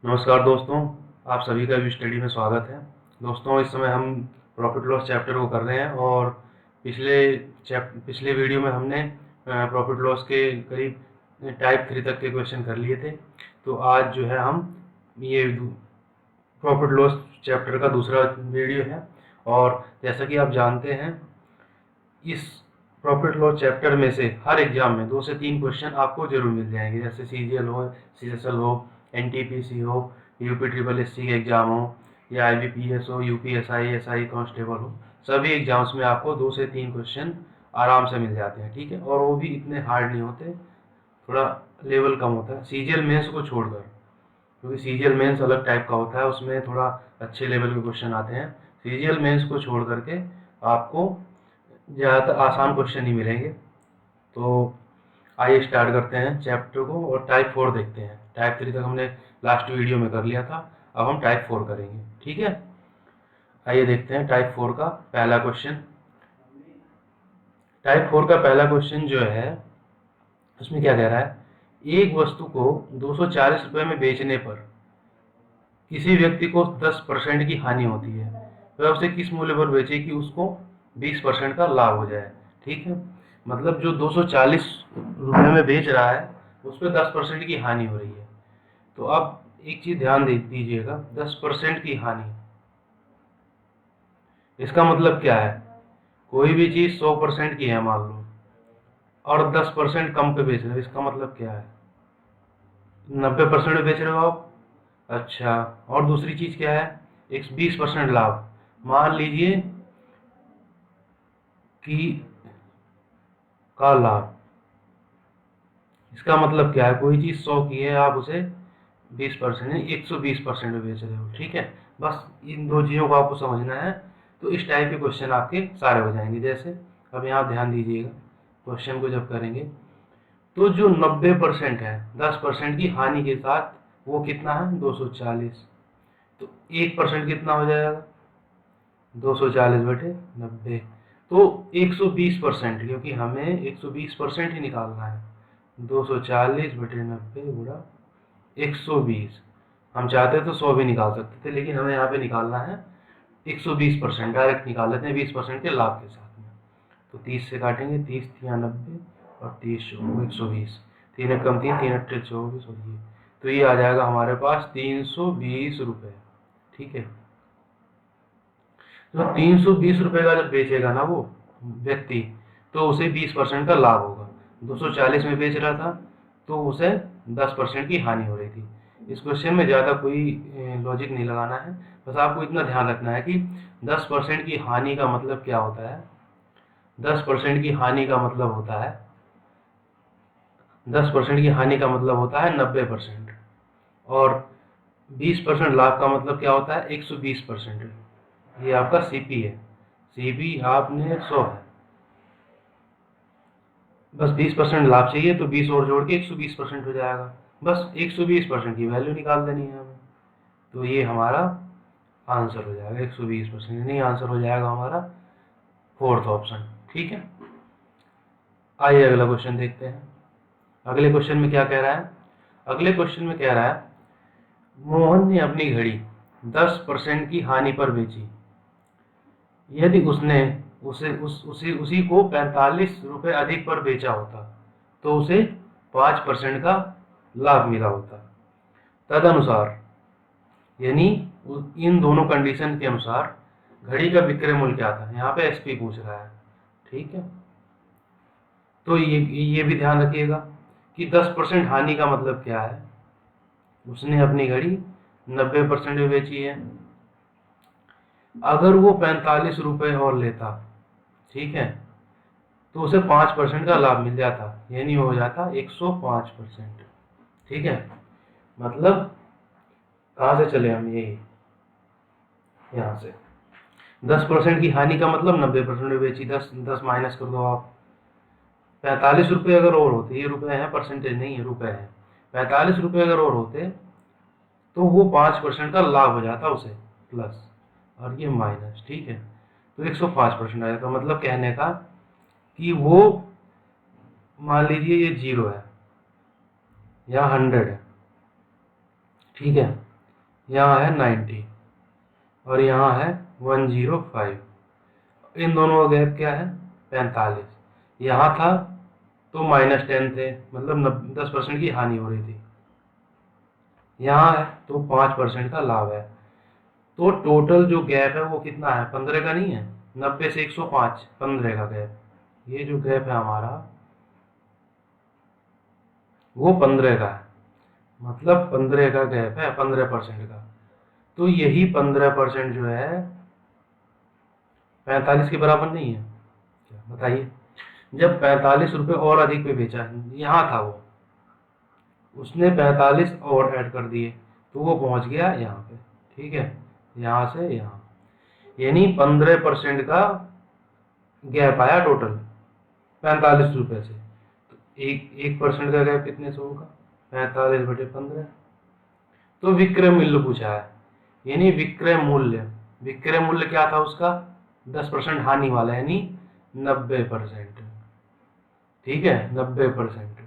नमस्कार दोस्तों, आप सभी का स्टडी में स्वागत है। दोस्तों, इस समय हम प्रॉफिट लॉस चैप्टर को कर रहे हैं और पिछले वीडियो में हमने प्रॉफिट लॉस के करीब टाइप 3 तक के क्वेश्चन कर लिए थे। तो आज जो है हम ये प्रॉफिट लॉस चैप्टर का दूसरा वीडियो है। और जैसा कि आप जानते हैं, इस प्रॉफिट लॉस चैप्टर में से हर एग्जाम में 2 से 3 क्वेश्चन आपको जरूर मिल जाएंगे। जैसे सीजीएल हो, सीएसएल हो, एनटीपीसी हो, यूपी ट्रिपल एससी के एग्जाम हो, या आईबीपीएस हो, यूपीएसआई, एसआई कांस्टेबल हो, सभी एग्जाम्स में आपको 2 से 3 क्वेश्चन आराम से मिल जाते हैं। ठीक है, और वो भी इतने हार्ड नहीं होते, थोड़ा लेवल कम होता है सीजीएल मेंस को छोड़कर, क्योंकि सीजीएल मेंस अलग टाइप का होता है, उसमें थोड़ा अच्छे लेवल के क्वेश्चन आते हैं। सीजीएल मेंस को छोड़ करके आपको ज़्यादातर आसान क्वेश्चन ही मिलेंगे। तो आइए स्टार्ट करते हैं चैप्टर को और टाइप 4 देखते हैं। टाइप 3 तक हमने लास्ट वीडियो में कर लिया था, अब हम टाइप 4 करेंगे। ठीक है, आइए देखते हैं टाइप 4 का पहला क्वेश्चन। टाइप 4 का पहला क्वेश्चन जो है, उसमें क्या कह रहा है, एक वस्तु को 240 रुपये में बेचने पर किसी व्यक्ति को 10% की हानि होती है, वह उसे किस मूल्य पर बेचे कि उसको 20% का लाभ हो जाए। ठीक है, मतलब जो 240 रुपये में बेच रहा है उस पर 10% की हानि हो रही है। तो अब एक चीज ध्यान दे दीजिएगा, 10% की हानि, इसका मतलब क्या है, कोई भी चीज 100% की है मान लो, और 10% कम पे बेच रहे हो, इसका मतलब क्या है, 90% में बेच रहे हो आप। अच्छा, और दूसरी चीज क्या है, 20% लाभ। मान लीजिए कि का लाभ, इसका मतलब क्या है, कोई चीज 100 की है, आप उसे 20% 120% में बेच रहे हो। ठीक है, बस इन दो चीजों को आपको समझना है। तो इस टाइप के क्वेश्चन आपके सारे हो जाएंगे। जैसे अब यहाँ ध्यान दीजिएगा, क्वेश्चन को जब करेंगे तो जो 90% है 10% की हानि के साथ, वो कितना है 240। तो 1% कितना हो जाएगा, 240/90। तो 120%, क्योंकि हमें 120% ही निकालना है। 240/90 गुणा 120। हम चाहते तो 100 भी निकाल सकते थे, लेकिन हमें यहाँ पे निकालना है 120%, डायरेक्ट निकाल लेते हैं 20% के लाभ के साथ में। तो 30 से काटेंगे, 30 या 90 और 30 120, 3 एक कम 3, 3 अट्ठे 24 और ये, तो ये आ जाएगा हमारे पास 320 रुपये। ठीक है, तो 320 रुपये का जब बेचेगा ना वो व्यक्ति, तो उसे 20% का लाभ होगा। 240 में बेच रहा था तो उसे 10% की हानि हो रही थी। इस क्वेश्चन में ज़्यादा कोई लॉजिक नहीं लगाना है, बस आपको इतना ध्यान रखना है कि 10% की हानि का मतलब क्या होता है। 10% की हानि का मतलब होता है 10% की हानि का मतलब होता है 90%, और 20% लाभ का मतलब क्या होता है 120%। ये आपका सीपी है, सीपी आपने 100 है, बस 20% लाभ चाहिए तो 20 और जोड़ के 120% हो जाएगा। बस 120% की वैल्यू निकाल देनी है हमें, तो ये हमारा आंसर हो जाएगा 120%, नहीं आंसर हो जाएगा हमारा फोर्थ ऑप्शन। ठीक है, आइए अगला क्वेश्चन देखते हैं। अगले क्वेश्चन में क्या कह रहा है, अगले क्वेश्चन में कह रहा है, मोहन ने अपनी घड़ी 10% की हानि पर बेची, यदि उसने उसी को 45 रुपये अधिक पर बेचा होता तो उसे 5% का लाभ मिला होता। तदनुसार, यानी इन दोनों कंडीशन के अनुसार घड़ी का विक्रय मूल्य क्या था। यहाँ पे एसपी पूछ रहा है। ठीक है, तो ये भी ध्यान रखिएगा कि 10% हानि का मतलब क्या है, उसने अपनी घड़ी 90% में बेची है, अगर वो 45 रुपये और लेता, ठीक है, तो उसे 5% का लाभ मिल जाता, यानी हो जाता 105%। ठीक है, मतलब कहाँ से चले हम, यही यहाँ से 10% की हानि का मतलब 90% में बेची, 10 माइनस कर दो आप, 45 रुपये अगर और होते, ये रुपए हैं परसेंटेज नहीं है, रुपए हैं, 45 रुपये अगर और होते तो वो 5% का लाभ हो जाता उसे, प्लस और ये माइनस। ठीक है, तो 105% आ जाता। मतलब कहने का कि वो, मान लीजिए ये 0 है या 100 है, ठीक है, यहाँ है 90 और यहाँ है 105। इन दोनों का गैप क्या है? 45। यहाँ था तो -10 थे, मतलब 10% की हानि हो रही थी। यहाँ है तो 5% का लाभ है। तो टोटल जो गैप है वो कितना है? 15 का नहीं है, 90 से 105, 15 का गैप। ये जो गैप है हमारा वो 15 का है, मतलब 15 का गैप है, 15% का। तो यही 15% जो है 45 के बराबर नहीं है क्या? बताइए। जब 45 रुपये और अधिक पे बेचा, यहाँ था वो, उसने 45 और ऐड कर दिए तो वो पहुंच गया यहाँ पे। ठीक है, यहाँ से यहाँ, यानी 15% का गैप आया टोटल 45 रुपये से। तो 1% का गैप कितने से होगा? 45/15। तो विक्रय मूल्य पूछा है, यानी विक्रय मूल्य, विक्रय मूल्य क्या था उसका? 10% हानि वाला, यानी 90%। ठीक है, 90%,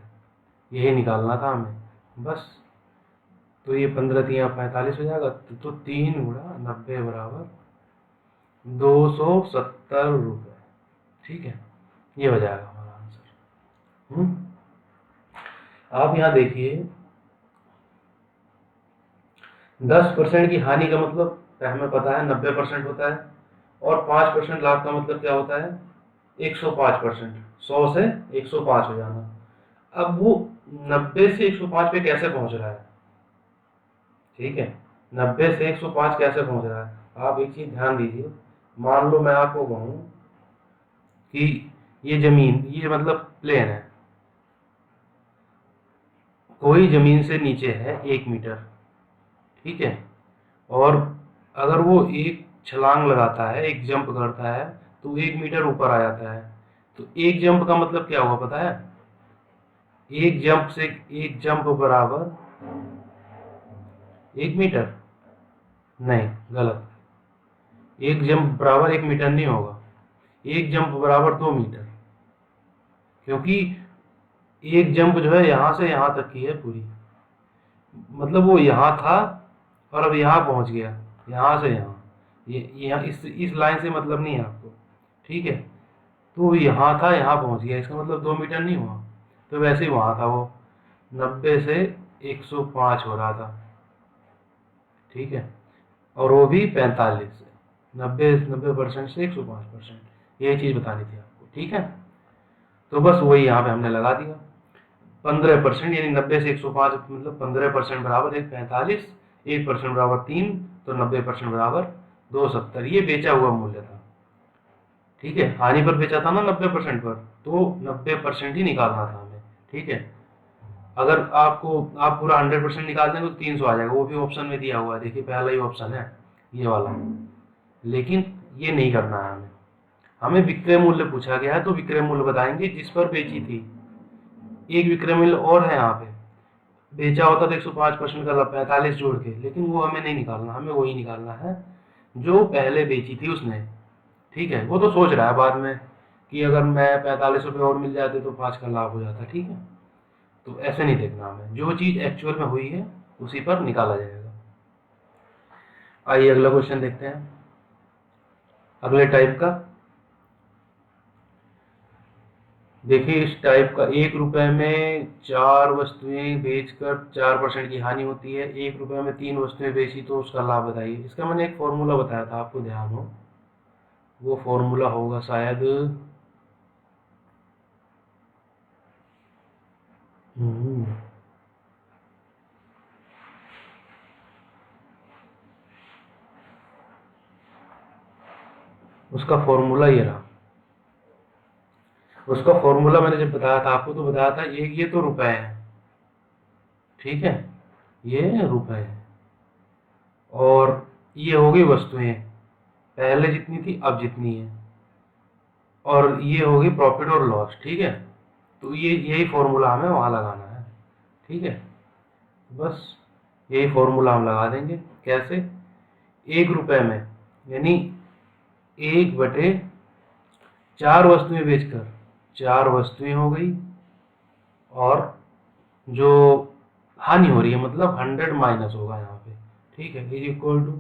यही निकालना था हमें बस। तो ये 15×3 45 हो जाएगा, तो 3×90 बराबर 270 रुपये। ठीक है, ये हो जाएगा हमारा आंसर। आप यहाँ देखिए, 10% की हानि का मतलब हमें पता है 90% होता है, और 5% लाभ का मतलब क्या होता है? 105%। 100 से 105 हो जाना। अब वो 90 से 105 पे कैसे पहुंच रहा है? ठीक है, 90 से 105 कैसे पहुंच रहा है? आप एक चीज ध्यान दीजिए। मान लो मैं आपको कहूं कि ये जमीन, ये मतलब प्लेन है, कोई जमीन से नीचे है 1 मीटर। ठीक है, और अगर वो एक छलांग लगाता है, एक जंप करता है, तो 1 मीटर ऊपर आ जाता है। तो एक जंप का मतलब क्या हुआ पता है? एक जंप से, एक जंप बराबर 1 मीटर, नहीं गलत, एक जंप बराबर 1 मीटर नहीं होगा, एक जंप बराबर 2 मीटर। क्योंकि एक जंप जो है यहाँ से यहाँ तक की है पूरी, मतलब वो यहाँ था और अब यहाँ पहुँच गया, यहाँ से यहाँ, ये यहाँ इस लाइन से मतलब नहीं है आपको। ठीक है, तो यहाँ था, यहाँ पहुँच गया, इसका मतलब 2 मीटर नहीं हुआ। तो वैसे ही वहाँ था वो 90 से 105 हो रहा था। ठीक है, और वो भी 45 से, 90% से 105%, यही चीज़ बतानी थी आपको। ठीक है, तो बस वही यहाँ पे हमने लगा दिया। 15% यानी 90 से 105, मतलब 15% बराबर 145, 1% बराबर 3, तो 90% बराबर 270। ये बेचा हुआ मूल्य था। ठीक है, हानि पर बेचा था ना 90% पर, तो 90% ही निकालना था हमें। ठीक है, अगर आप पूरा 100% निकाल देंगे तो 300 आ जाएगा, वो भी ऑप्शन में दिया हुआ है, देखिए पहला ही ऑप्शन है ये वाला। लेकिन ये नहीं करना है हमें, हमें विक्रय मूल्य पूछा गया है तो विक्रय मूल्य बताएंगे जिस पर बेची थी। एक विक्रय मूल्य और है यहाँ पे, बेचा होता तो 105% का 45 जोड़ के, लेकिन वो हमें नहीं निकालना, हमें वही निकालना है जो पहले बेची थी उसने। ठीक है, वो तो सोच रहा है बाद में कि अगर मैं 45 रुपये और मिल जाते तो 5 का लाभ हो जाता। ठीक है, तो ऐसे नहीं देखना हमें, जो चीज़ एक्चुअल में हुई है उसी पर निकाला जाएगा। आइए अगला क्वेश्चन देखते हैं, अगले टाइप का। देखिए इस टाइप का, 1 रुपए में 4 वस्तुएं बेचकर 4% की हानि होती है, 1 रुपए में 3 वस्तुएं बेची तो उसका लाभ बताइए। इसका मैंने एक फॉर्मूला बताया था, आपको ध्यान हो, वो फॉर्मूला होगा शायद, उसका फॉर्मूला ये रहा। उसका फॉर्मूला मैंने जब बताया था आपको, तो बताया था ये तो रुपए है। ठीक है, ये रुपए है, और ये हो गई वस्तुएं, पहले जितनी थी अब जितनी है, और ये होगी प्रॉफिट और लॉस। ठीक है, तो ये यही फॉर्मूला हमें वहां लगाना है। ठीक है, बस यही फॉर्मूला हम लगा देंगे। कैसे? 1 रुपए में, यानी 1/4 वस्तुएं बेचकर 4 वस्तुएं हो गई, और जो हानि हो रही है मतलब 100 माइनस होगा यहाँ पे। ठीक है, इज इक्वल टू,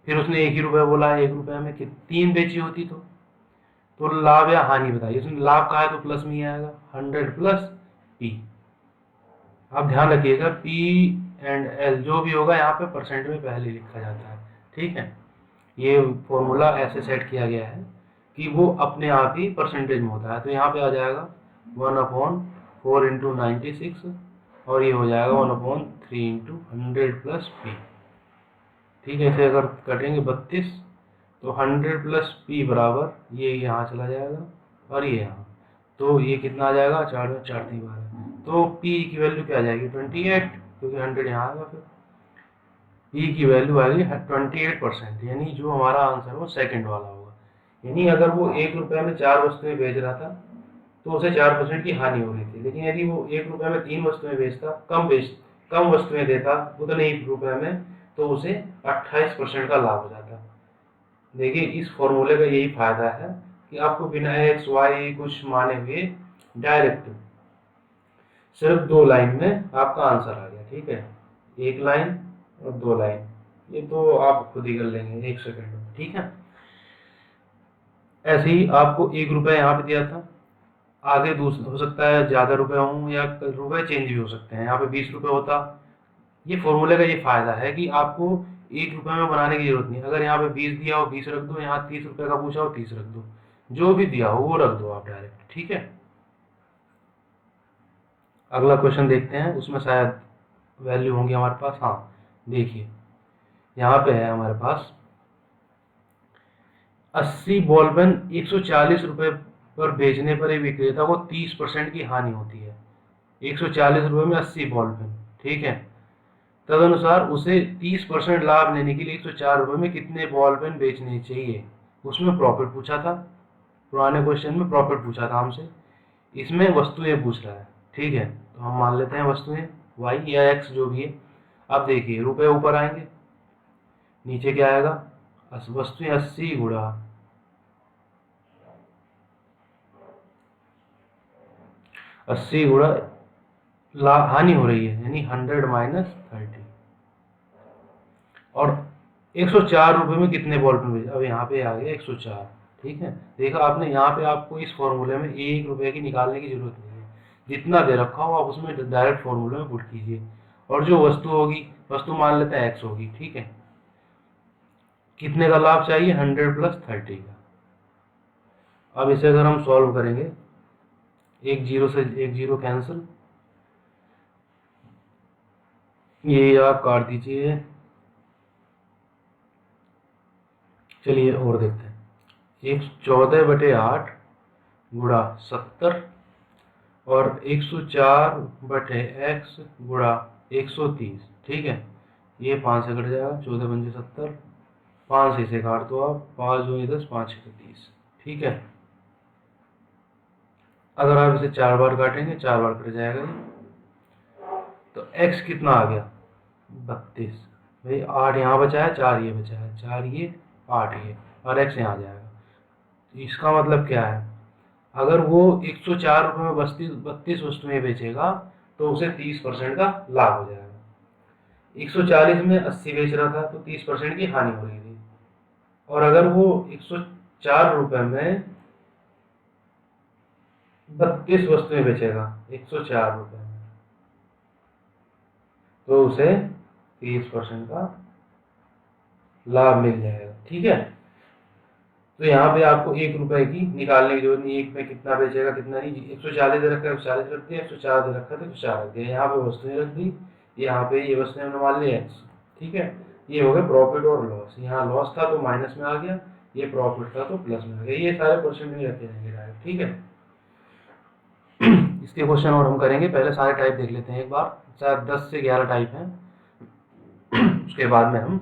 फिर उसने 1 ही रुपये बोला है, 1 रुपये में 3 बेची होती तो लाभ या हानि बताइए। उसने लाभ कहा है तो प्लस में ही आएगा, 100 प्लस पी। आप ध्यान रखिएगा पी एंड एल जो भी होगा यहाँ पे परसेंट में पहले लिखा जाता है, ठीक है। ये फॉर्मूला ऐसे सेट किया गया है कि वो अपने आप ही परसेंटेज में होता है। तो यहाँ पे आ जाएगा 1/4 इंटू 96 और ये हो जाएगा 1/3 इंटू 100 प्लस पी, ठीक है। इसे अगर कटेंगे 32 तो 100 प्लस पी बराबर ये यहाँ चला जाएगा और ये यहाँ, तो ये कितना आ जाएगा, 4 में 4 3 12, तो पी की वैल्यू क्या आ जाएगी 28, क्योंकि 100 यहाँ आएगा, फिर पी की वैल्यू आएगी 28%, यानी जो हमारा आंसर वो सेकंड वाला होगा। यानी अगर वो 1 रुपये में 4 वस्तुएं बेच रहा था तो उसे 4% की हानि हो रही थी, लेकिन यदि वो 1 रुपये में 3 वस्तुएं बेचता, कम वस्तुएं देता उतने ही रुपये में, तो उसे 28% का लाभ हो जाता। देखिए इस फॉर्मूले का यही फायदा है कि आपको बिना एक्स वाई कुछ माने हुए डायरेक्ट सिर्फ 2 लाइन में आपका आंसर आ गया, ठीक है। 1 लाइन और 2 लाइन, ये तो आप खुद ही कर लेंगे 1 सेकंड में, ठीक है। ऐसे ही आपको 1 रुपये यहाँ पे दिया था, आगे दूसरा हो सकता है ज़्यादा रुपए हों या रुपए चेंज भी हो सकते हैं, यहाँ पे 20 रुपये होता। ये फॉर्मूले का ये फायदा है कि आपको 1 रुपये में बनाने की जरूरत नहीं। अगर यहाँ पे 20 दिया हो 20 रख दो, यहाँ 30 रुपये का पूछा हो 30 रख दो, जो भी दिया हो वो रख दो आप डायरेक्ट, ठीक है। अगला क्वेश्चन देखते हैं, उसमें शायद वैल्यू होंगी हमारे पास। हाँ देखिए यहाँ पे है हमारे पास 80 बॉल पेन 140 रुपये पर बेचने पर एक विक्रेता को 30% की हानि होती है। 140 रुपये में 80 बॉल पेन, ठीक है। तदनुसार उसे 30% लाभ लेने के लिए 104 रुपये में कितने बॉल पेन बेचने चाहिए। उसमें प्रॉफिट पूछा था, पुराने क्वेश्चन में प्रॉफिट पूछा था हमसे, इसमें वस्तुएं पूछ रहा है, ठीक है। तो हम मान लेते हैं वस्तुएं वाई या एक्स जो भी है। अब देखिए रुपए ऊपर आएंगे, नीचे क्या आएगा, वस्तुएं 80 गुणा 80 गुणा हानि हो रही है, यानी 100 माइनस 30, और 104 रुपये में कितने बॉल पेन बेचे। अब यहाँ पे आ गया 104, ठीक है। देखा आपने, यहाँ पे आपको इस फॉर्मूले में 1 रुपये की निकालने की जरूरत नहीं है, जितना दे रखा हो आप उसमें डायरेक्ट फॉर्मूले में पुट कीजिए, और जो वस्तु होगी, वस्तु मान लेते हैं एक्स होगी, ठीक है। कितने का लाभ चाहिए, 100 प्लस 30 का। अब इसे अगर हम सॉल्व करेंगे, एक जीरो से एक जीरो कैंसिल, ये आप काट दीजिए। चलिए और देखते हैं, 114/8 गुणा 70 और 104/x गुणा 130, ठीक है। ये 5 से कट जाएगा, 14 पंजे 70, 5 से इसे काट दो आप, 5 दूनी 10, 5 6 30, ठीक है। अगर आप इसे 4 बार काटेंगे 4 बार कट जाएगा ये, तो x कितना आ गया 32, भाई 8 यहाँ बचा है, 4 ये बचा है, 4 ये 8 ये, और x यहाँ आ जाएगा। तो इसका मतलब क्या है, अगर वो 104 रुपये में 32 वस्तुएं बेचेगा तो उसे 30% का लाभ हो जाएगा। 140 में 80 बेच रहा था तो 30% की हानि हो रही थी, और अगर वो 104 रुपये में 32 वस्तुएं बेचेगा 104 रुपये में, तो उसे 30% का लाभ मिल जाएगा, ठीक है। तो यहाँ पे आपको 1 रुपये की निकालने की जरूरत नहीं, 1 में कितना बेचेगा कितना नहीं, 140 दे रखा है 140 रख दिया, 104 दे रखा है तो 104 रख दिया, यहाँ पे वस्तुएं रख दी, यहाँ पे ये वस्तुएं हमने मान ली एक्स, ठीक है। ये हो गया प्रॉफिट और लॉस, यहाँ लॉस था तो माइनस में आ गया, ये प्रॉफिट था तो प्लस में आ गया, ये सारे परसेंट में रखे जाएंगे डायरेक्ट, ठीक है। इसके क्वेश्चन और हम करेंगे, पहले सारे टाइप देख लेते हैं एक बार, शायद 10 से 11 टाइप हैं। उसके बाद में हम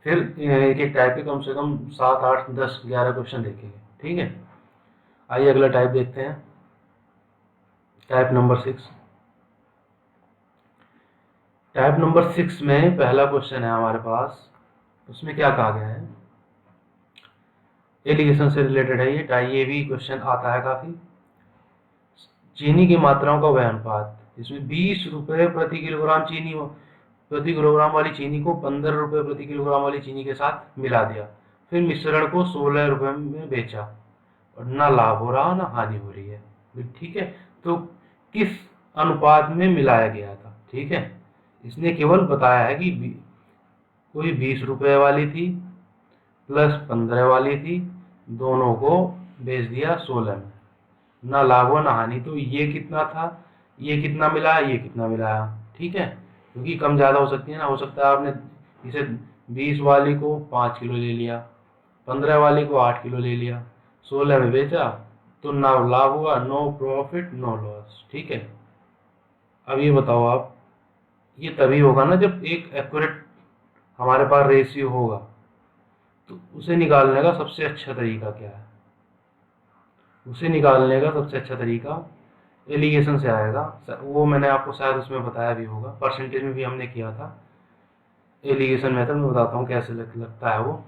फिर एक एक टाइप के कम से कम 7 8 10 11 क्वेश्चन देखेंगे, ठीक है। आइए अगला टाइप देखते हैं, टाइप नंबर 6। टाइप नंबर 6 में पहला क्वेश्चन है हमारे पास, उसमें क्या कहा गया है, एलिगेशन से रिलेटेड है ये भी क्वेश्चन आता है काफी। चीनी की मात्राओं का वह अनुपात, इसमें 20 रुपये प्रति किलोग्राम चीनी प्रति किलोग्राम वाली चीनी को 15 रुपये प्रति किलोग्राम वाली चीनी के साथ मिला दिया, फिर मिश्रण को 16 रुपये में बेचा, और ना लाभ हो रहा ना हानि हो रही है। ठीक है, तो किस अनुपात में मिलाया गया था? ठीक है, इसने केवल बताया है कि कोई 20 रुपये वाली थी प्लस 15 वाली थी, दोनों को बेच दिया 16 में, ना लाभ हुआ ना हानि। तो ये कितना था, ये कितना मिला, ये कितना मिलाया? ठीक है, क्योंकि कम ज़्यादा हो सकती है ना, हो सकता है आपने इसे 20 वाली को 5 किलो ले लिया, 15 वाली को 8 किलो ले लिया, 16 में बेचा, तो ना लाभ हुआ, नो प्रॉफिट नो लॉस। ठीक है, अब ये बताओ आप, ये तभी होगा ना जब एक एक्यूरेट हमारे पास रेशियो होगा। तो उसे निकालने का सबसे अच्छा तरीका क्या है? उसे निकालने का सबसे अच्छा तरीका एलिगेशन से आएगा। वो मैंने आपको शायद उसमें बताया भी होगा, परसेंटेज में भी हमने किया था। एलिगेशन मेथड में बताता हूँ कैसे लगता है वो।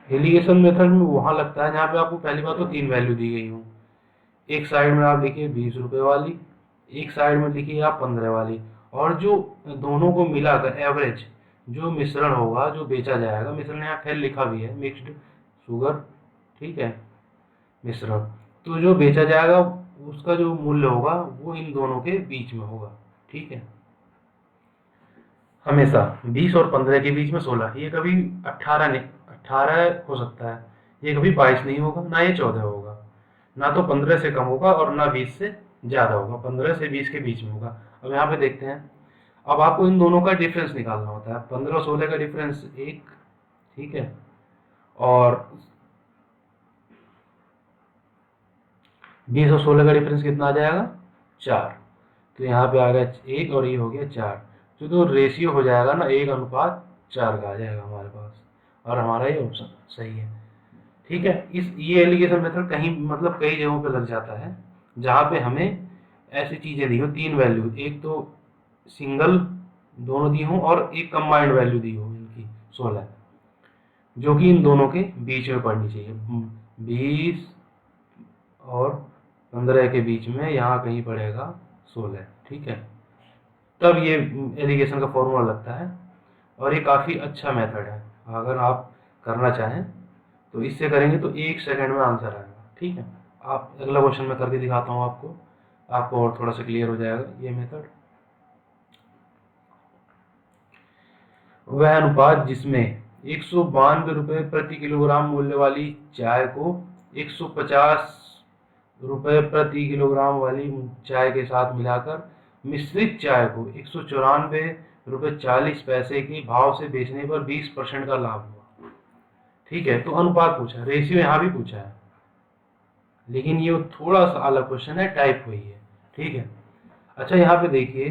एलिगेशन मेथड में वहाँ लगता है जहाँ पे आपको पहली बात तो 3 वैल्यू दी गई हो। एक साइड में आप लिखिए 20 रुपये वाली, एक साइड में लिखिए आप 15 वाली, और जो दोनों को मिलाकर एवरेज जो मिश्रण होगा जो बेचा जाएगा, मिश्रण यहाँ खैर लिखा भी है, मिक्स्ड शुगर, ठीक है, मिश्रण, तो जो बेचा जाएगा उसका जो मूल्य होगा वो इन दोनों के बीच में होगा। ठीक है, हमेशा 20 और 15 के बीच में 16, ये कभी 18 नहीं, 18 हो सकता है, ये कभी 22 नहीं होगा, ना ये 14 होगा, ना तो 15 से कम होगा और ना 20 से ज़्यादा होगा, 15 से 20 के बीच में होगा। अब यहाँ पे देखते हैं, अब आपको इन दोनों का डिफरेंस निकालना होता है। 15 और 16 का डिफरेंस 1, ठीक है, और 20 और 16 का डिफरेंस कितना आ जाएगा? 4। तो यहाँ पे आ गया 1 और ये हो गया 4, तो रेशियो हो जाएगा ना 1:4 का आ जाएगा हमारे पास, और हमारा ये ऑप्शन सही है। ठीक है, ये एलिगेशन मेथड कहीं मतलब कई जगहों पे लग जाता है जहाँ पे हमें ऐसी चीज़ें दी हो, 3 वैल्यू, एक तो सिंगल दोनों दी हो और एक कंबाइंड वैल्यू दी हो इनकी 16, जो कि इन दोनों के बीच में पड़नी चाहिए। 20 और 15 के बीच में यहाँ कहीं पड़ेगा 16। ठीक है, तब ये एलिगेशन का फॉर्मूला लगता है, और ये काफ़ी अच्छा मेथड है। अगर आप करना चाहें तो इससे करेंगे तो 1 सेकंड में आंसर आएगा। ठीक है, आप अगला क्वेश्चन में करके दिखाता हूँ आपको और थोड़ा सा क्लियर हो जाएगा ये मेथड। वह अनुपात जिसमें 192 रुपये प्रति किलोग्राम मूल्य वाली चाय को 150 रुपये प्रति किलोग्राम वाली चाय के साथ मिलाकर मिश्रित चाय को 194 रुपये 40 पैसे के भाव से बेचने पर 20% का लाभ हुआ। ठीक है, तो अनुपात पूछा, रेशियो यहाँ भी पूछा है, लेकिन ये थोड़ा सा अलग क्वेश्चन है, टाइप वही है। ठीक है, अच्छा यहाँ पे देखिए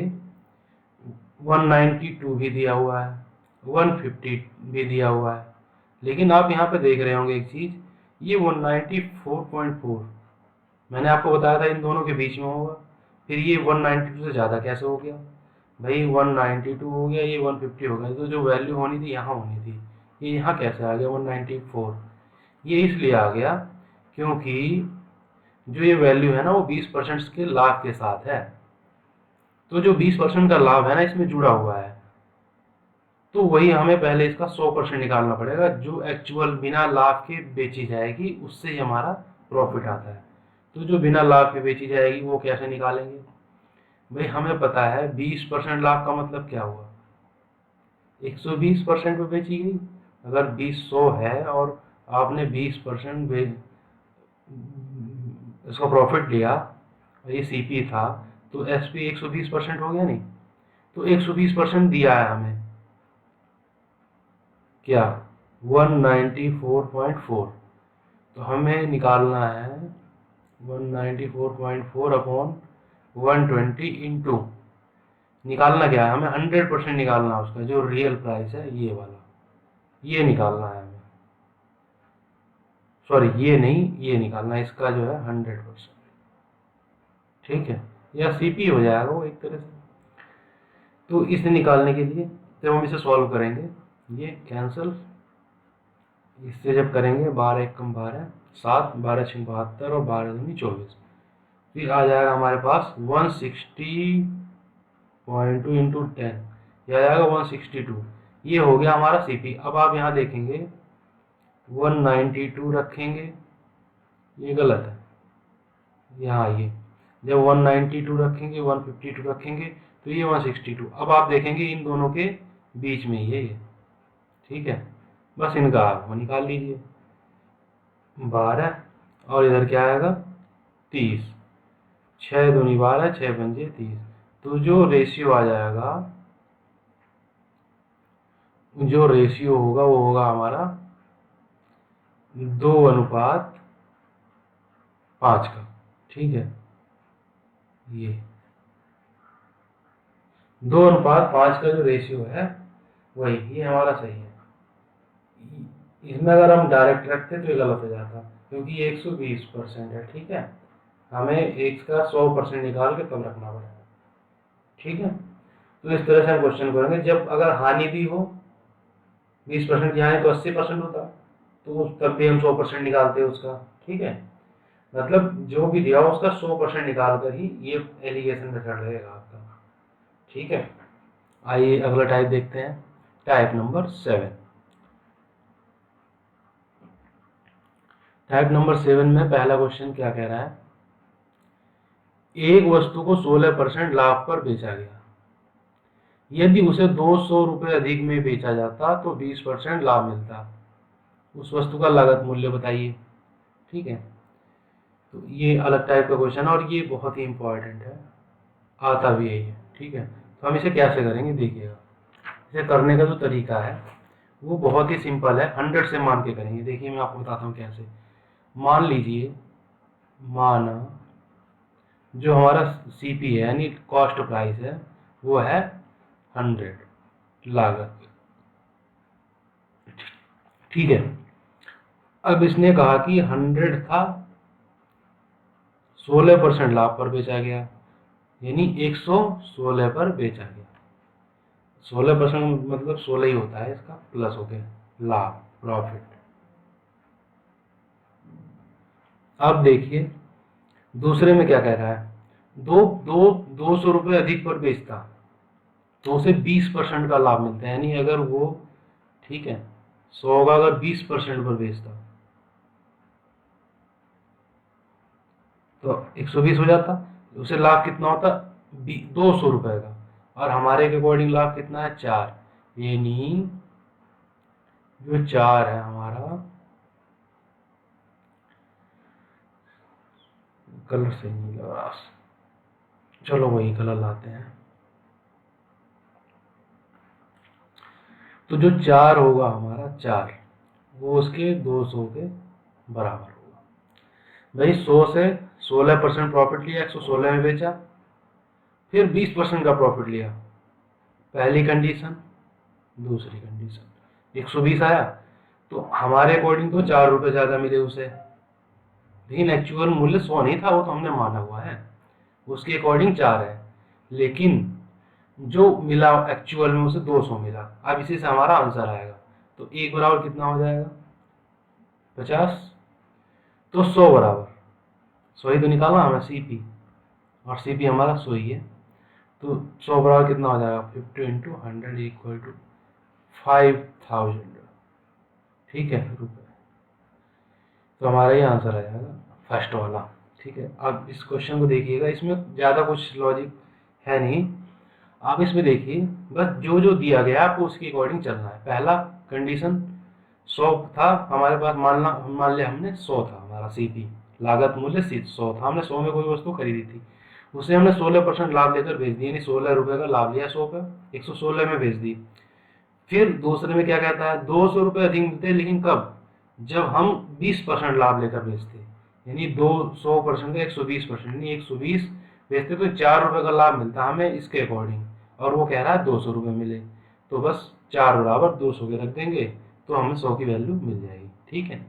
192 भी दिया हुआ है, 150 भी दिया हुआ है, लेकिन आप यहाँ पे देख रहे होंगे एक चीज़, ये 194.4 मैंने आपको बताया था इन दोनों के बीच में होगा, फिर ये 192 से ज़्यादा कैसे हो गया भाई? 192 हो गया, ये 150 हो गया, तो जो वैल्यू होनी थी यहाँ होनी थी, ये यहाँ कैसे आ गया 194? ये इसलिए आ गया क्योंकि जो ये वैल्यू है ना वो 20% के लाभ के साथ है, तो जो 20% का लाभ है ना इसमें जुड़ा हुआ है, तो वही हमें पहले इसका 100% निकालना पड़ेगा, जो एक्चुअल बिना लाभ के बेची जाएगी उससे ही हमारा प्रॉफिट आता है। तो जो बिना लाभ के बेची जाएगी वो कैसे निकालेंगे भाई? हमें पता है 20% लाभ का मतलब क्या हुआ, 120% पे बेची गई। अगर 20 100 है और आपने 20% इसका प्रॉफिट लिया और ये सीपी था, तो एसपी 120% हो गया नहीं? तो 120% दिया है हमें क्या, 194.4, तो हमें निकालना है 194.4 अपॉन 120 इंटू, निकालना क्या है हमें? 100% निकालना है उसका, जो रियल प्राइस है ये वाला, ये निकालना है हमें, सॉरी ये नहीं, ये निकालना है इसका जो है 100%। ठीक है, या सीपी हो जाएगा वो एक तरह से। तो इसे निकालने के लिए जब हम इसे सॉल्व करेंगे, ये कैंसिल, इससे जब करेंगे 12 एक कम 12 7, 12 छः 72 और 12 दूनी 24, फिर आ जाएगा हमारे पास 160.2 इंटू 10, यह आ जाएगा 162। ये हो गया हमारा सीपी। अब आप यहाँ देखेंगे 192 रखेंगे, ये गलत है, यहाँ आइए, जब 192 रखेंगे 152 रखेंगे तो ये 162। अब आप देखेंगे इन दोनों के बीच में ही है ये, ठीक है, बस इनका आप निकाल लीजिए। 12 और इधर क्या आएगा 30, 6 दूनी 12, 6 पंजे 30। तो जो रेशियो आ जाएगा, जो रेशियो होगा वो होगा हमारा 2:5 का, ठीक है, ये 2:5 का जो रेशियो है वही, ये हमारा सही है। इसमें अगर हम डायरेक्ट रखते तो ये गलत हो जाता, क्योंकि ये 120% है, ठीक है, हमें x का 100% निकाल के तब रखना पड़ेगा, ठीक है। तो इस तरह से हम क्वेश्चन करेंगे। जब अगर हानि दी हो 20% की हानि तो 80% होता, तो तब भी हम 100% निकालते हैं उसका, ठीक है। मतलब जो भी दिया हो उसका 100% निकाल कर ही ये एलिगेशन मेथड रहेगा आपका, ठीक है। आइए अगला टाइप देखते हैं, टाइप नंबर 7। टाइप नंबर 7 में पहला क्वेश्चन क्या कह रहा है, एक वस्तु को 16% लाभ पर बेचा गया, यदि उसे 200 रुपये अधिक में बेचा जाता तो 20% लाभ मिलता, उस वस्तु का लागत मूल्य बताइए, ठीक है। तो ये अलग टाइप का क्वेश्चन है और ये बहुत ही इंपॉर्टेंट है, आता भी यही है, ठीक है। तो हम इसे कैसे करेंगे देखिएगा। इसे करने का जो तरीका है वो बहुत ही सिंपल है, 100 से मान के करेंगे। देखिए मैं आपको बताता हूँ कैसे। मान लीजिए, माना जो हमारा सीपी है यानी कॉस्ट प्राइस है वो है 100 लागत, ठीक है। अब इसने कहा कि 100 था, 16% लाभ पर बेचा गया, यानी 116 पर बेचा गया। 16% मतलब 16 ही होता है, इसका प्लस हो गया लाभ, प्रॉफिट। अब देखिए दूसरे में क्या कह रहा है, 200 रुपये अधिक पर बेचता तो उसे 20% का लाभ मिलता है, यानी अगर वो, ठीक है, 100 का अगर 20% पर बेचता तो 120 हो जाता, उसे लाभ कितना होता 200 रुपये का, और हमारे के अकॉर्डिंग लाभ कितना है 4, यानी जो 4 है हमारा, कलर सही नहीं लग रहा, चलो वही कलर लाते हैं। तो जो 4 होगा हमारा 4, वो उसके 200 के बराबर होगा। भाई 100 से 16% प्रॉफिट लिया, 116 में बेचा, फिर 20% का प्रॉफिट लिया, पहली कंडीशन। दूसरी कंडीशन 120 आया तो हमारे अकॉर्डिंग तो 4 रुपये ज़्यादा मिले उसे, लेकिन एक्चुअल मूल्य 100 नहीं था, वो तो हमने माना हुआ है, उसके अकॉर्डिंग 4 है, लेकिन जो मिला एक्चुअल में उसे 200 मिला। अब इसी से हमारा आंसर आएगा, तो एक बराबर कितना हो जाएगा 50, तो 100 बराबर 100 ही तो निकालना हमें सीपी, और सीपी हमारा 100 ही है, तो 100 बराबर कितना हो जाएगा 50 इंटू 100 इक्वल टू 5000, ठीक है, रुपये। तो हमारा ये आंसर आ जाएगा फर्स्ट वाला, ठीक है। अब इस क्वेश्चन को देखिएगा, इसमें ज़्यादा कुछ लॉजिक है नहीं, आप इसमें देखिए, बस जो जो दिया गया आपको उसके अकॉर्डिंग चलना है। पहला कंडीशन 100 था हमारे पास, मान लिया हमने 100 था हमारा सीपी, लागत मूल्य 100 था, हमने 100 में कोई वस्तु खरीदी थी, उसे हमने 16% लाभ लेकर बेच दी, यानी 16 रुपये का लाभ लिया 100 का, 116 में बेच दी। फिर दूसरे में क्या कहता है, 200 रुपये अधिक मिलते, लेकिन कब, जब हम 20% लाभ लेकर बेचते, यानी 200% का 120%, यानी 120 बेचते तो 4 रुपये का लाभ मिलता हमें इसके अकॉर्डिंग, और वो कह रहा है 200 रुपये मिले, तो बस 4 बराबर 200 के रख देंगे तो हमें 100 की वैल्यू मिल जाएगी, ठीक है।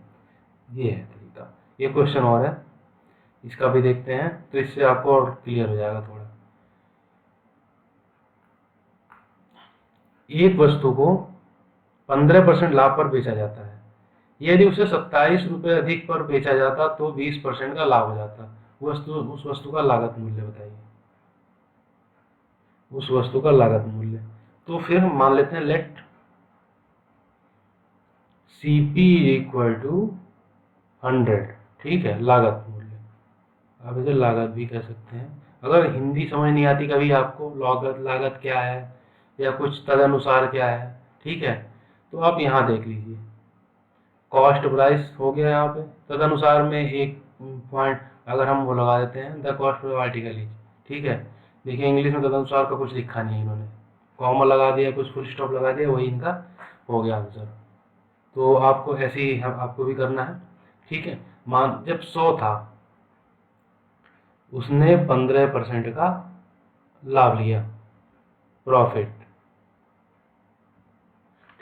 ये है तरीका। ये क्वेश्चन और है, इसका भी देखते हैं, तो इससे आपको और क्लियर हो जाएगा थोड़ा। एक वस्तु को 15% लाभ पर बेचा जाता है, यदि उसे 27 रुपये अधिक पर बेचा जाता तो 20% का लाभ हो जाता। उस वस्तु का लागत मूल्य बताइए, उस वस्तु का लागत मूल्य। तो फिर मान लेते हैं लेट CP इक्वल टू 100, ठीक है, लागत मूल्य। आप इसे लागत भी कह सकते हैं। अगर हिंदी समझ नहीं आती कभी आपको, लागत लागत क्या है या कुछ तदनुसार क्या है, ठीक है, तो आप यहाँ देख लीजिए, कॉस्ट प्राइस हो गया यहाँ पे, तदनुसार में एक पॉइंट अगर हम वो लगा देते हैं, the cost of article is, ठीक है। देखिए इंग्लिश में तदनुसार का कुछ लिखा नहीं है इन्होंने, कॉमा लगा दिया, कुछ फुल स्टॉप लगा दिया, वही इनका हो गया आंसर। तो आपको ऐसे ही आपको भी करना है, ठीक है। मान जब 100 था, उसने 15% का लाभ लिया, प्रॉफिट,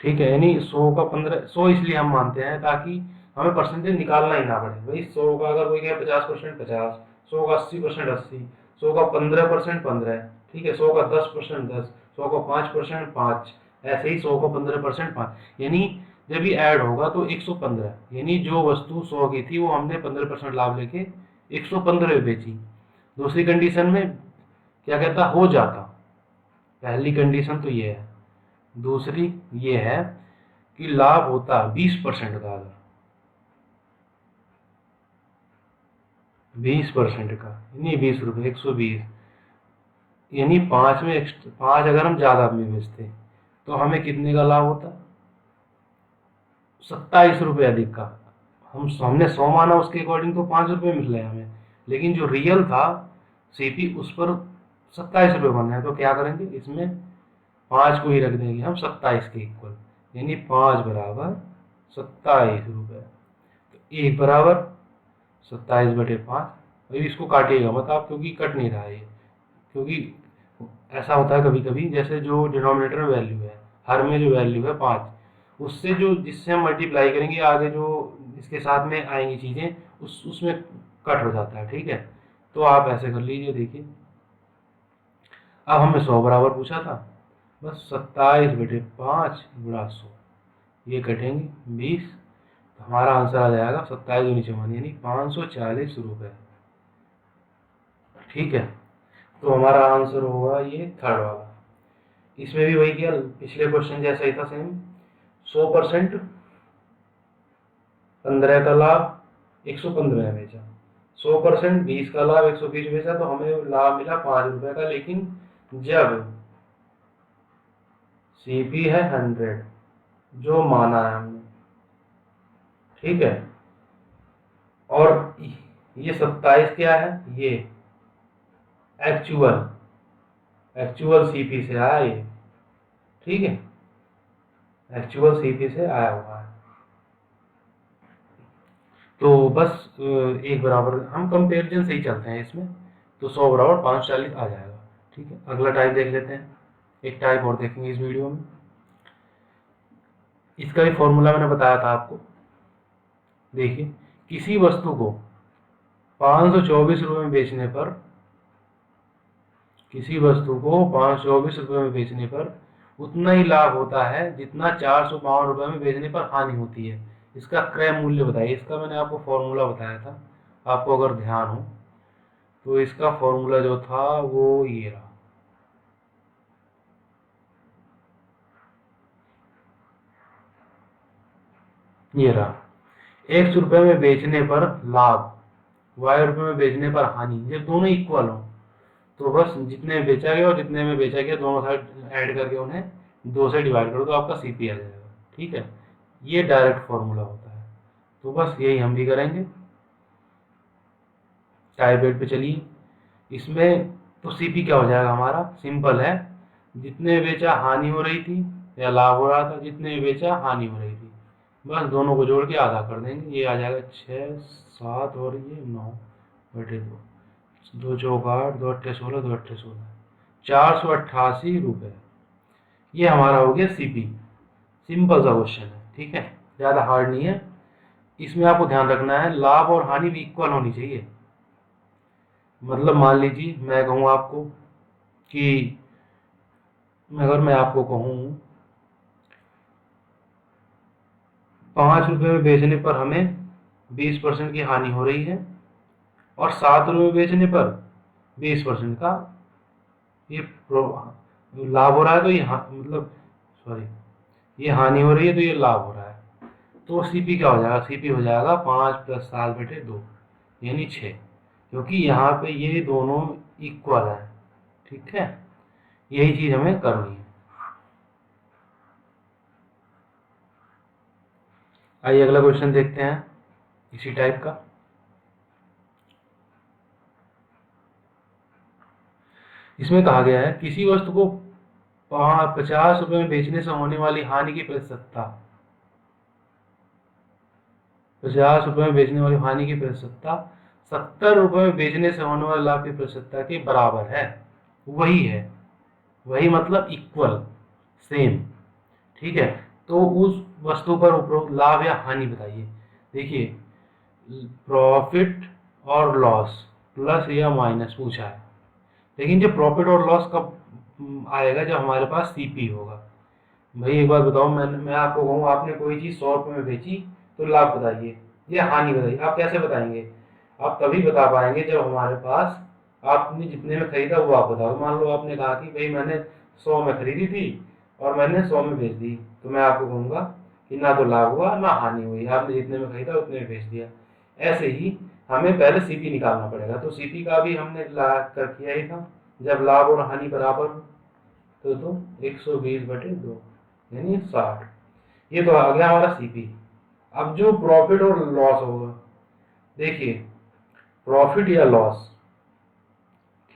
ठीक है। यानी 100 का 15, 100 इसलिए हम मानते हैं ताकि हमें परसेंटेज निकालना ही ना पड़े। भाई 100 का अगर कोई कहे 50% 50, 100 का 80% 80, 100 का 15% 15, ठीक है, 100 का 10% 10, 100 का 5% 5, ऐसे ही 100 का 15% 5, यानी जब ये ऐड होगा तो 115, यानी जो वस्तु 100 की थी वो हमने 15% लाभ लेके 115 में बेची। दूसरी कंडीशन में क्या कहता, हो जाता। पहली कंडीशन तो ये है, दूसरी ये है कि लाभ होता 20% का, अगर 20% का यानी 20 रुपये, 120, यानी 5 में 5 अगर हम ज़्यादा में बेचते तो हमें कितने का लाभ होता, 27 रुपये अधिक का। हमने 100 माना, उसके अकॉर्डिंग तो 5 रुपये मिल रहे हैं हमें, लेकिन जो रियल था CP उस पर 27 रुपये बन रहे हैं। तो क्या करेंगे, इसमें 5 को ही रख देंगे हम 27 के इक्वल, यानी 5 बराबर 27 रुपये। तो 1 बराबर 27/5। अभी इसको काटिएगा मत आप, क्योंकि कट नहीं रहा है ये, क्योंकि ऐसा होता है कभी कभी, जैसे जो डिनोमिनेटर में वैल्यू है, हर में जो वैल्यू है 5, उससे जो जिससे हम मल्टीप्लाई करेंगे आगे जो इसके साथ में आएंगी चीज़ें, उसमें कट हो जाता है, ठीक है। तो आप ऐसे कर लीजिए, देखिए अब हमें 100 बराबर पूछा था, बस 27/5 गुणा 100, ये कटेंगे 20, तो हमारा आंसर आ जाएगा 27×9 यानी 540 रुपये, ठीक है। तो हमारा आंसर होगा ये थर्ड वाला। इसमें भी वही किया, पिछले क्वेश्चन जैसा ही था सेम, 100% 15 का लाभ 115 में बेचा, 100% 20 का लाभ 120 बेचा, तो हमें लाभ मिला 5 रुपए का। लेकिन जब CP है 100, जो माना है हमने, ठीक है, और ये 27 क्या है, ये एक्चुअल CP से आया ये, ठीक है, एक्चुअल CP से आया हुआ है। तो बस एक बराबर हम कंपेरिजन से ही चलते हैं इसमें, तो 100 बराबर 540 आ जाएगा, ठीक है। अगला टाइप देख लेते हैं, एक टाइप और देखेंगे इस वीडियो में। इसका भी फॉर्मूला मैंने बताया था आपको। देखिए, किसी वस्तु को 524 रुपये में बेचने पर, किसी वस्तु को 524 रुपये में बेचने पर उतना ही लाभ होता है जितना 452 रुपये में बेचने पर हानि होती है। इसका क्रय मूल्य बताइए। इसका मैंने आपको फॉर्मूला बताया था, आपको अगर ध्यान हो तो इसका फॉर्मूला जो था वो ये रहा, ये रहा। X रुपये में बेचने पर लाभ, Y रुपये में बेचने पर हानि, जब दोनों इक्वल हो तो बस जितने में बेचा गया और जितने में बेचा गया दोनों साइड ऐड करके उन्हें 2 से डिवाइड करो तो आपका CP आ जाएगा, ठीक है। ये डायरेक्ट फॉर्मूला होता है। तो बस यही हम भी करेंगे। टाइप 8 पे चलिए। इसमें तो CP क्या हो जाएगा हमारा, सिंपल है, जितने में बेचा हानि हो रही थी या लाभ हो रहा था, जितने में बेचा हानि हो रही थी, बस दोनों को जोड़ के आधा कर देंगे, ये आ जाएगा 6 7 और ये 9/2, 2 चौक 8, 2 अट्ठे 16, 2 अट्ठे 16, 488 रुपये। ये हमारा हो गया CP। सिंपल सा क्वेश्चन है, ठीक है, ज़्यादा हार्ड नहीं है। इसमें आपको ध्यान रखना है लाभ और हानि भी इक्वल होनी चाहिए। मतलब मान लीजिए मैं कहूँ आपको कि, अगर मैं आपको कहूँ 5 रुपये में बेचने पर हमें 20% की हानि हो रही है, और 7 रुपये में बेचने पर 20% का ये लाभ हो रहा है। तो ये मतलब सॉरी, ये हानि हो रही है तो ये लाभ हो रहा है। तो सीपी क्या हो जाएगा, सीपी हो जाएगा 5 + 7/2 यानी 6, क्योंकि यहाँ पे ये दोनों इक्वल है। ठीक है, यही चीज हमें करनी है। आइए अगला क्वेश्चन देखते हैं इसी टाइप का। इसमें कहा गया है किसी वस्तु को 50 रुपये में बेचने से होने वाली हानि की प्रतिशतता, 50 रुपये में बेचने वाली हानि की प्रतिशतता 70 रुपये में बेचने से होने वाले लाभ की प्रतिशतता के बराबर है। वही है, वही मतलब इक्वल, सेम। ठीक है, तो उस वस्तु पर उपरोक्त लाभ या हानि बताइए। देखिए, प्रॉफिट और लॉस प्लस या माइनस पूछा है, लेकिन जो प्रॉफिट और लॉस कब आएगा, जब हमारे पास सीपी होगा। भाई एक बात बताओ, मैं आपको कहूँ आपने कोई चीज़ 100 रुपये में बेची, तो लाभ बताइए या हानि बताइए, आप कैसे बताएंगे? आप तभी बता पाएंगे जब हमारे पास आपने जितने में खरीदा वो आप बताओ। मान लो आपने कहा कि भाई मैंने 100 में खरीदी थी और मैंने 100 में बेच दी, तो मैं आपको कहूँगा कि ना तो लाभ हुआ ना हानि हुई, आपने जितने में खरीदा उतने में बेच दिया। ऐसे ही हमें पहले सीपी निकालना पड़ेगा। तो सीपी का भी हमने कर किया ही था, जब लाभ और हानि बराबर हो तो 120/2 यानी 60। ये तो आ गया हमारा सीपी। अब जो प्रॉफिट और लॉस होगा, देखिए प्रॉफिट या लॉस,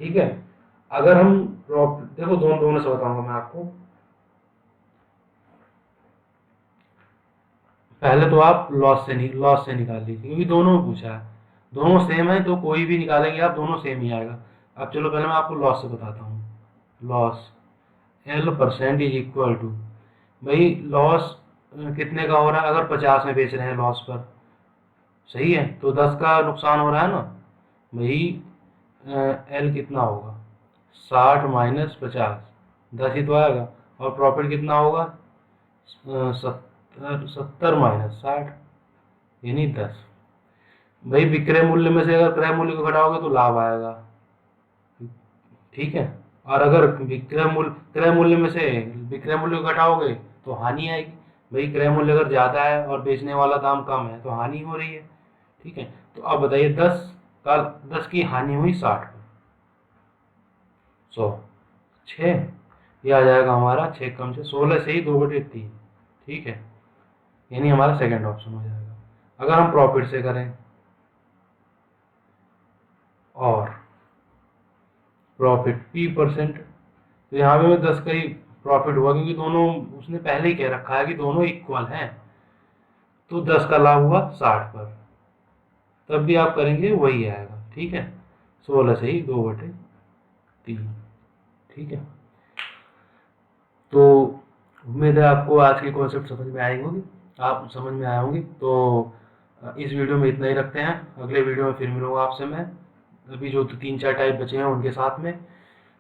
ठीक है, अगर हम प्रॉफिट, देखो दोनों दोनों से बताऊंगा मैं आपको। पहले तो आप लॉस से निकाल लीजिए, क्योंकि दोनों पूछा है, दोनों सेम है तो कोई भी निकालेंगे आप, दोनों सेम ही आएगा। अब चलो पहले मैं आपको लॉस से बताता हूँ। लॉस L% = भाई लॉस कितने का हो रहा है, अगर 50 में बेच रहे हैं लॉस पर, सही है, तो 10 का नुकसान हो रहा है ना भाई। एल कितना होगा, 60 - 50, 10 ही तो आएगा। और प्रॉफिट कितना होगा, 70 - 60 यानी 10। भाई विक्रय मूल्य में से अगर क्रय मूल्य को घटाओगे तो लाभ आएगा। ठीक है, और अगर क्रय मूल्य में से विक्रय मूल्य को घटाओगे तो हानि आएगी। भाई क्रय मूल्य अगर ज़्यादा है और बेचने वाला दाम कम है तो हानि हो रही है। ठीक है, तो अब बताइए 10 की हानि हुई 60 में, 100, 6, ये आ जाएगा हमारा 6 कम से 16 से ही 2/3। ठीक है, यानी हमारा सेकंड ऑप्शन हो जाएगा। अगर हम प्रॉफिट से करें, और प्रॉफिट P%, तो यहाँ पे 10 का ही प्रॉफिट हुआ, क्योंकि दोनों उसने पहले ही कह रखा है कि दोनों इक्वल हैं। तो 10 का लाभ हुआ 60 पर, तब भी आप करेंगे वही आएगा। ठीक है, 16 से ही 2/3। ठीक है, तो उम्मीद है आपको आज के कॉन्सेप्ट समझ में आए होंगे, आप समझ में आए होंगे। तो इस वीडियो में इतना ही रखते हैं, अगले वीडियो में फिर मिलूंगा आपसे मैं, अभी जो 3-4 टाइप बचे हैं उनके साथ में।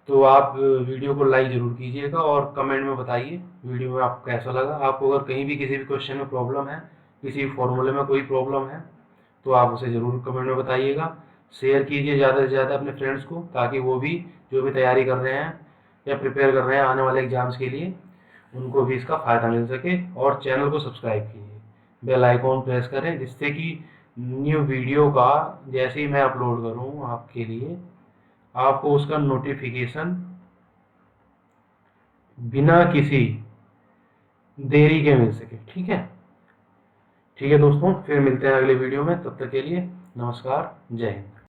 तो आप वीडियो को लाइक ज़रूर कीजिएगा और कमेंट में बताइए वीडियो में आपको कैसा लगा। आपको अगर कहीं भी किसी भी क्वेश्चन में प्रॉब्लम है, किसी फॉर्मूले में कोई प्रॉब्लम है, तो आप उसे ज़रूर कमेंट में बताइएगा। शेयर कीजिए ज़्यादा से ज़्यादा अपने फ्रेंड्स को, ताकि वो भी जो भी तैयारी कर रहे हैं या प्रिपेयर कर रहे हैं आने वाले एग्जाम्स के लिए, उनको भी इसका फ़ायदा मिल सके। और चैनल को सब्सक्राइब कीजिए, बेल आइकॉन प्रेस करें, जिससे कि न्यू वीडियो का जैसे ही मैं अपलोड करूँ आपके लिए, आपको उसका नोटिफिकेशन बिना किसी देरी के मिल सके। ठीक है, ठीक है दोस्तों, फिर मिलते हैं अगले वीडियो में, तब तक के लिए नमस्कार, जय हिंद।